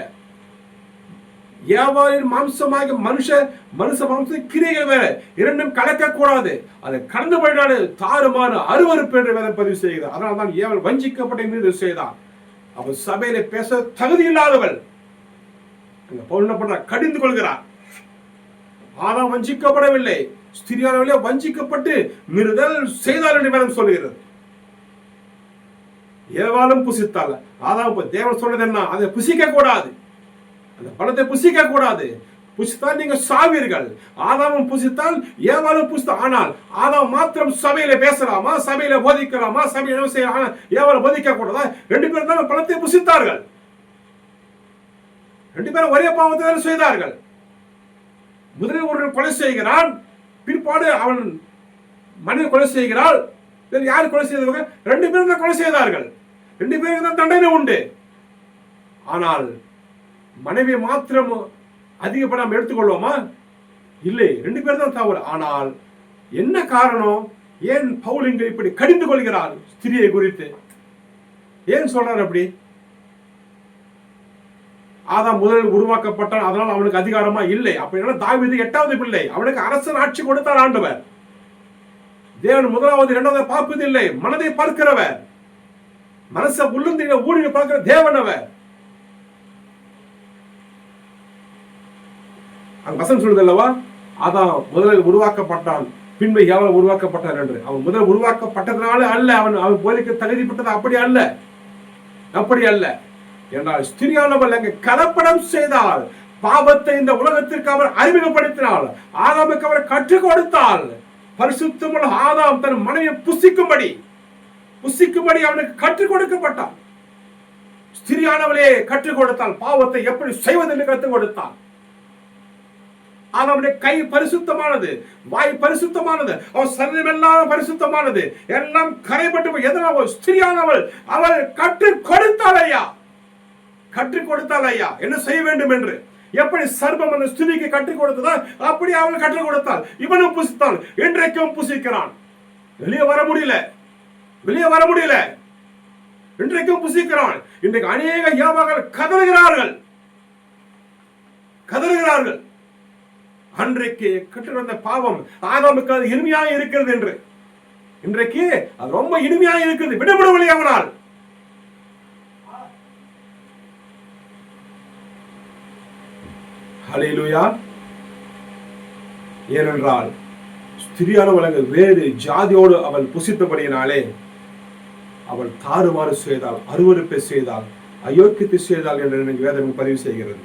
ஏவாளின் மாம்சமாக மனுஷ மாம்சத்தின் கிரியைகள் வேற. இரண்டும் கலக்கக்கூடாது. அதை கடந்து போயிடாது, தாறுமாறு அருவருப்பு என்று வேதம் பதிவு செய்கிறார். அதனால தான் ஏவாள் வஞ்சிக்கப்பட்ட மீது செய்தார். அவள் சபையில பேச தகுதி இல்லாதவள். பவுல் என்ன பண்றார், கடிந்து கொள்கிறார். ஆதாம் வஞ்சிக்கப்படவில்லை, ஸ்திரியானவளே வஞ்சிக்கப்பட்டு மீறுதல் செய்தார் என்று வேதம் சொல்லுகிறது. ஏவாளும் புசித்தாள். ஆதாம் தேவன் சொன்னது என்ன, அதை புசிக்க கூடாது, அந்த பழத்தை புசிக்க கூடாது. புசித்தால் நீங்க சாவீர்கள். ஆதாமும் புசித்தால், ஏவாளும் புசித்தால். ஆனால் ஆதாம் மாத்திரம் சபையில பேசலாமா, சபையில போதிக்கலாமா, சபையில என்ன செய்யலாம், ஏவாளை போதிக்க கூடாதா? ரெண்டு பேரும் தான் பழத்தை புசித்தார்கள். ரெண்டு பேரும் ஒரே பாவத்தை செய்தார்கள். முதலில் ஒருவன் கொலை செய்கிறான், பிற்பாடு அவன் மனிதன் கொலை செய்கிறாள். யார் கொலை செய்தவங்க? ரெண்டு பேரும் தான் கொலை செய்தார்கள். ரெண்டு பேருக்கு தான் தண்டனை உண்டு. ஆனால் மனைவி மாத்திரம் அதிகப்படாம எடுத்துக்கொள்வோமா? இல்லை, ரெண்டு பேர் தான் தவறு. ஆனால் என்ன காரணம்? ஏன் பவுல் இங்கு இப்படி கடிந்து கொள்கிறார் ஸ்திரியை குறித்து? ஏன் சொல்றார் அப்படி? ஆதாம் முதலில் உருவாக்கப்பட்டான், அதனால் அவனுக்கு அதிகாரமா இல்லை. அப்படின்னா தாவீது 8வது பிள்ளை, அவனுக்கு அரசன் ஆட்சி கொடுத்தார் ஆண்டவர். தேவன் 1வது 2வது பார்ப்பதில்லை, மனதை பார்க்கிறவர், மனச உள்ளுந்தில ஊழிய பார்க்கிற தேவன் அவர். அங்க வசனம் சொல்லுது அல்லவா, அதான் முதலில் உருவாக்கப்பட்டான், பின்பு எவன் உருவாக்கப்பட்டான் என்று. அவன் முதல் உருவாக்கப்பட்டதுனால அல்ல, அவன் போதிக்க தகுதிப்பட்டது அப்படி அல்ல, அப்படி அல்ல. என்றால் ஸ்திரியானவள் அங்கு கலப்படம் செய்தால், பாவத்தை இந்த உலகத்திற்கு அவர் அறிமுகப்படுத்தினாள், ஆதாமுக்கு அவர் கற்றுக் கொடுத்தால், பரிசுத்தமுள்ள ஆதாம் தன் மனைவியை புசிக்கும்படி அவனுக்கு கற்றுக் கொடுக்கப்பட்டான். ஸ்திரியானவளே கற்றுக் கொடுத்தால், பாவத்தை எப்படி செய்வது என்று கற்றுக் கொடுத்தால். அவனுடைய கை பரிசுத்தமானது, வாய் பரிசுத்தமானது, அவன் சரீரம் எல்லாம் பரிசுத்தமானது, எல்லாம் கரைப்பட்டு. எதனால்? ஸ்திரியானவள் அவள் கற்றுக் கொடுத்தாள் ஐயா, கற்றுக் கொடுத்தாள் ஐயா என்ன செய்ய வேண்டும் என்று. எப்படி சர்ப்பம் அந்த ஸ்திரிக்கு கற்றுக் கொடுத்ததா, அப்படி அவள் கற்றுக் கொடுத்தாள். இவனும் புசித்தான், இன்றைக்கும் புசிக்கிறான். வெளியே வர முடியல, இன்றைக்கும் புசிக்கிறான். இன்றைக்கு அநேக யாவாக்கள் கதறுகிறார்கள். அன்றைக்கு கற்று வந்த பாவம் ஆதாமுக்கு அது இனிமையாக இருக்கிறது என்று, இன்றைக்கு அது ரொம்ப இனிமையாக இருக்கிறது, விடவிடவில்லை அவனால். ஹல்லேலூயா. ஏனென்றால் ஸ்திரியானவள் வேறு ஜாதியோடு அவள் புசித்தபடியினாலே அவள் தாறுமாறு செய்தாள், அருவருப்பை செய்தாள், அயோக்கியத்தை செய்தாள் என்று வேதம் பதிவு செய்கிறது.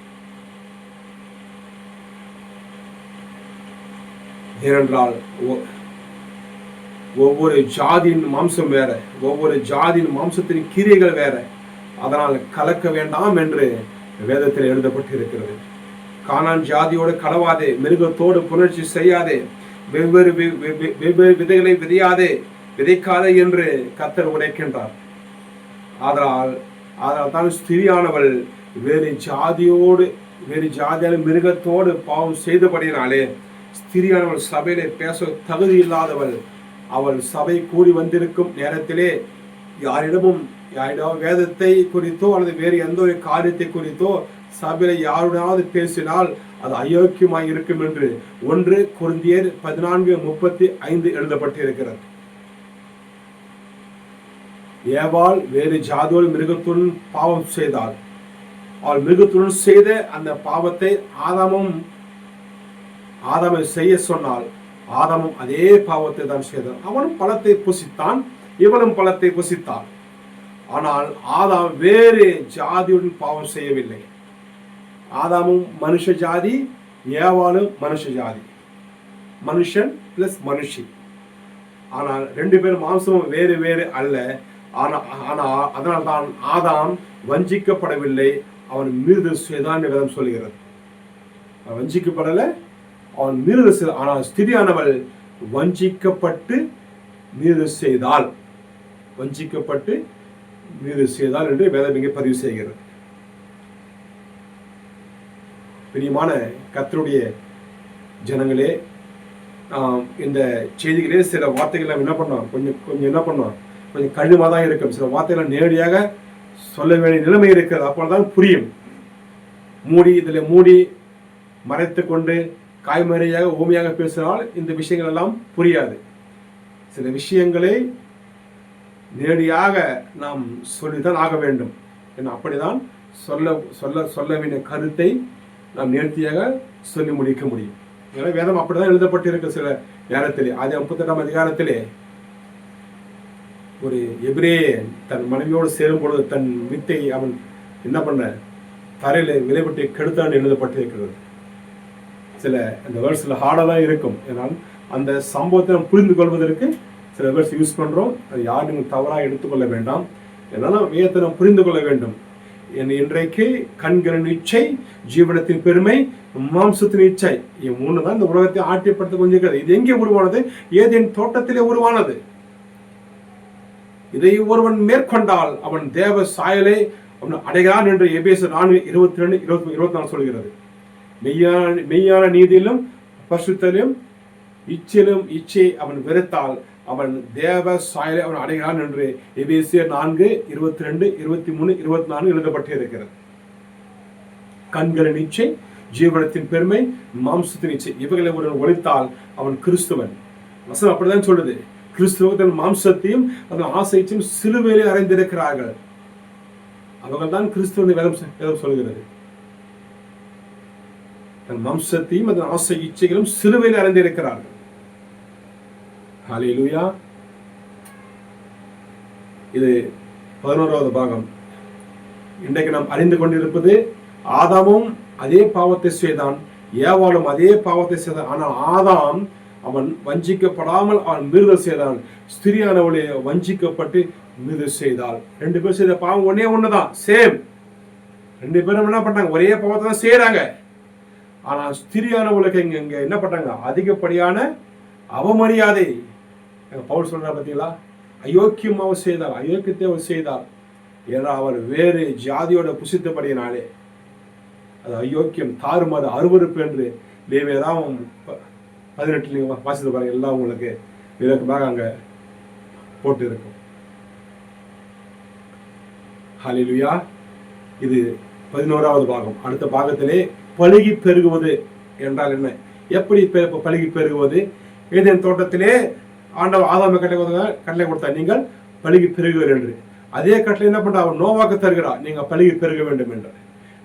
ஏனென்றால் ஒவ்வொரு ஜாதியின் மாம்சம் வேற, ஒவ்வொரு ஜாதியின் மாம்சத்தின் கிரியைகள் வேற. அதனால் கலக்க வேண்டாம் என்று வேதத்தில் எழுதப்பட்டு இருக்கிறது. கானான் ஜாதியோடு கலவாதே, மிருகத்தோடு புணர்ச்சி செய்யாதே, வெவ்வேறு விதைகளை விதைக்காதே என்று கர்த்தர் உரைக்கின்றார். அதனால் தான் ஸ்திரியானவள் வேறு ஜாதியான மிருகத்தோடு பாவம் செய்தபடினாலே ஸ்திரியானவள் சபையிலே பேச தகுதி இல்லாதவள். அவள் சபை கூடி வந்திருக்கும் நேரத்திலே யாரிடமும் வேதத்தை குறித்தோ அல்லது வேறு எந்த ஒரு காரியத்தை குறித்தோ சபையில யாருடாவது பேசினால் அது அயோக்கியமாய் இருக்கும் என்று 1 கொரிந்தியர் 14:35 எழுதப்பட்டிருக்கிறது. ஏவாள் வேறு ஜாதியோடு மிருகத்துடன் பாவம் செய்தாள். அவள் மிருகத்துடன் செய்த அந்த பாவத்தை ஆதாமை செய்ய சொன்னால் ஆதாமும் அதே பாவத்தை தான் செய்தான். அவனும் பழத்தை புசித்தான், இவனும் பழத்தை புசித்தான். ஆனால் ஆதாம் வேறு ஜாதியுடன் பாவம் செய்யவில்லை. ஆதாமும் மனுஷ ஜாதி, ஏவாளும் மனுஷ ஜாதி, மனுஷன் பிளஸ் மனுஷி. ஆனால் 2 பேரும் மாம்சமும் வேறு வேறு அல்ல. ஆனால் அதனால் தான் ஆதாம் வஞ்சிக்கப்படவில்லை, அவன் மீறுதல் செய்தான் என்று வேதம் சொல்கிறது. அவன் வஞ்சிக்கப்படலை, அவன் மீறுதல் செய்தான். ஆனால் ஸ்திரியானவள் வஞ்சிக்கப்பட்டு மீறுதல் செய்தால், வஞ்சிக்கப்பட்டு மீறுதல் செய்தால் என்று வேதம் இங்கே பதிவு செய்கிறது. பிரியமான கர்த்தருடைய ஜனங்களே, இந்த செய்திகளே சில வார்த்தைகள் நம்ம என்ன பண்ணோம், கொஞ்சம் என்ன பண்ணோம், கொஞ்சம் கடினமாக தான் இருக்கும். சில வார்த்தைகள் நேரடியாக சொல்ல வேண்டிய நிலைமை இருக்கிறது. அப்போதான் புரியும். இதில் மூடி மறைத்து கொண்டு காய்மறையாக ஊமையாக பேசினால் இந்த விஷயங்கள் எல்லாம் புரியாது. சில விஷயங்களை நேரடியாக நாம் சொல்லித்தான் ஆக வேண்டும். ஏன்னா அப்படிதான் சொல்ல வேண்டிய கருத்தை நாம் நேர்த்தியாக சொல்லி முடிக்க முடியும். ஏன்னா வேதம் அப்படிதான் எழுதப்பட்டிருக்க. சில நேரத்திலே 58ஆம் அதிகாரத்திலே ஒரு எபிரேயன் தன் மனைவியோடு சேரும் பொழுது தன் வித்தை அவன் என்ன பண்ண தரையில விலைப்பட்டு கெடுத்தான் எழுதப்பட்டிருக்கிறது. சில அந்த வேர்ட்ஸ்ல ஹார்டா தான் இருக்கும். ஏன்னால் அந்த சம்பவத்தை நாம் புரிந்து கொள்வதற்கு சில வேர்ட்ஸ் யூஸ் பண்றோம். அது யாரும் தவறாக எடுத்துக்கொள்ள வேண்டாம். ஏன்னா வேதத்தை நாம் புரிந்து கொள்ள வேண்டும். இன்றைக்கு கண்களின் இச்சை, ஜீவனத்தின் பெருமை, மாம்சத்தின் இச்சை, 3 தான் இந்த உலகத்தை ஆட்டிப்படுத்த கொஞ்சம். இது எங்கே உருவானது? ஏதேன் தோட்டத்திலே உருவானது. இதை ஒருவன் மேற்கொண்டால் அவன் தேவ சாயலை அவன் அடைகிறான் என்று எபேசியர் 4:22-24 சொல்கிறது. மெய்யான நீதியிலும் பரிசுத்தத்திலும் இச்சையிலும் இச்சை அவன் வெறுத்தால் அவன் தேவ சாயலை அவன் அடைகிறான் என்று எபேசியர் 4:22-23-24 எழுதப்பட்டு இருக்கிறது. கண்களின் இச்சை, ஜீவனத்தின் பெருமை, மாம்சத்தின் இச்சை, இவைகளை ஒருவன் ஒழித்தால் அவன் கிறிஸ்துவன். வசனம் அப்படிதான் சொல்லுது. கிறிஸ்துவ தன் மாம்சத்தையும் அதன் ஆசையையும் சிலுவையிலே அறைந்திருக்கிறார்கள். அவர்கள் தான் கிறிஸ்துவ வேதம் சொல்கிறது. தன் மாம்சத்தையும் அதன் ஆசை இச்சைகளும் சிலுவையில் அறைந்திருக்கிறார்கள். ஹல்லேலூயா. இது 11வது பாகம். இன்றைக்கு நாம் அறிந்து கொண்டிருப்பது, ஆதாமும் அதே பாவத்தை செய்தான், ஏவாளும் அதே பாவத்தை செய்தான். ஆனால் ஆதாம் அவன் வஞ்சிக்கப்படாமல் அவன் மீறுதல் செய்தான். ஸ்திரியானவளே வஞ்சிக்கப்பட்டு மீறுதல் செய்தால். 2 பேர் செய்த பாவம் ஒண்ணுதான், சேம். 2 பேரும் என்ன பண்ணாங்க? ஒரே பாவத்தை தான் செய்யறாங்க. ஆனா ஸ்திரியானவளுக்கு இங்க என்ன பண்ணாங்க? அதிகப்படியான அவமரியாதை. பவுல் சொல்றா பார்த்தீங்களா? அயோக்கியம் அவள் செய்தார், அயோக்கியத்தை அவள் செய்தார். ஏன்னா அவர் வேறு ஜாதியோட புசித்தபடியினாலே அது அயோக்கியம், தாறுமாறு, அருவருப்பு என்று லேவியராம் 18 வாசித்து பாருங்க. எல்லாம் உங்களுக்கு விளக்கமாக அங்க போட்டு இருக்கும். ஹல்லேலூயா. இது 11வது பாகம். அடுத்த பாகத்திலே பலுகி பெருகுவது என்றால் என்ன? எப்படி பலுகி பெருகுவது? ஏதேன் தோட்டத்திலே ஆண்டவர் ஆதாமை கட்டளை கொடுத்தார், நீங்கள் பலுகி பெருகுவர் என்று. அதே கட்டளை என்ன பண்ற? அவர் நோவாக்கு தருகிறார், நீங்க பலுகி பெருக வேண்டும் என்று.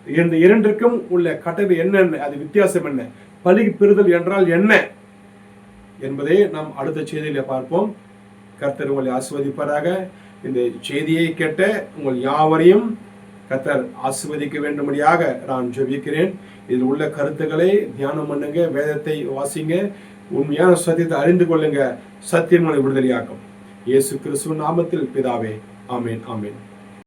இந்த இரண்டிற்கும் உள்ள கட்டளை என்ன, அது வித்தியாசம் என்ன, பலுகி பெறுதல் என்றால் என்ன என்பதை நாம் அடுத்த செய்தியில பார்ப்போம். கர்த்தர் உங்களை ஆசீர்வதிப்பாராக. இந்த செய்தியை கேட்ட உங்கள் யாவரையும் கர்த்தர் ஆசீர்வதிக்க வேண்டும்படியாக நான் ஜெபிக்கிறேன். இதில் உள்ள கருத்துக்களை தியானம் பண்ணுங்க, வேதத்தை வாசிங்க, உண்மையான சத்தியத்தை அறிந்து கொள்ளுங்க. சத்தியம் உங்களை விடுதலையாக்கும். இயேசு கிறிஸ்துவின் நாமத்தில் பிதாவே, ஆமேன், ஆமேன்.